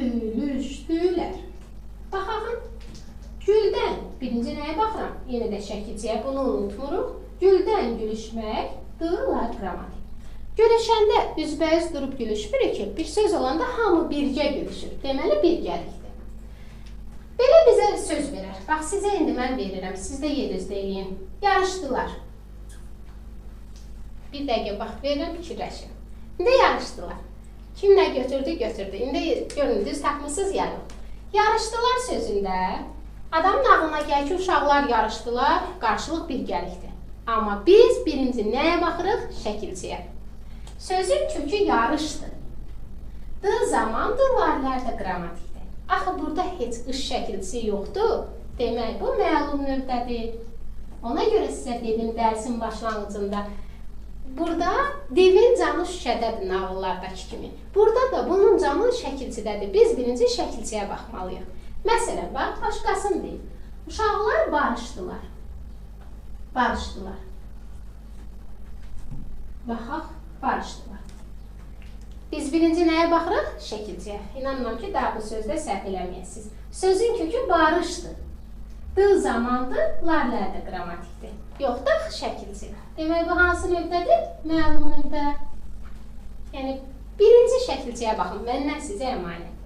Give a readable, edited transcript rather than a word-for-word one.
gülüşdülər. Baxaq, güldən, birinci nəyə baxıram? Yenə də şəkilciyə, bunu unutmuruq. Güldən gülüşmək, dırlar qramatik. Gülüşəndə üzbəüz durub gülüşmürük ki, bir söz olanda hamı birgə gülüşür. Deməli, birgəlikdir. Belə bizə söz verər. Bax, sizə indi mən verirəm, siz də yerinizdə eləyin. Yarışdılar. Bir dəqiqə bax, verirəm, fikirləşin. İndi yarışdılar. Kim nə götürdü, götürdü. İndi görün, düz tapmısınız ya yox. Yarışdılar sözündə adamın ağlına gəlir ki, uşaqlar yarışdılar, qarşılıq birgəlikdir. Amma biz birinci nəyə baxırıq? Şəkilciyə. Sözün kökü yarışdır. D zaman dırlar da qramatikdir. Axı, burada heç ış şəkilcisi yoxdur. Demək, bu məlum növdədir. Ona görə sizə dedim dərsin başlanğıcında. Burada divin canı şüşədədir nağıllardakı kimi. Burada da bunun canı şəkilçidədir. Biz birinci şəkilçiyə baxmalıyıq. Məsələn, bax, başqasını deyim. Uşaqlar barışdılar. Barışdılar. Baxaq, barışdılar. Biz birinci nəyə baxırıq? Şəkilciyə. İnanmam ki, daha bu sözdə səhv eləməyəsiniz. Sözün kökü barışdır. D zamandır, lar-lər də qramatikdir. Yox da şəkilci. Demək, bu hansı növdədir? Məlum növdə. Yəni, birinci şəkilciyə baxın, məndən sizə əmanət.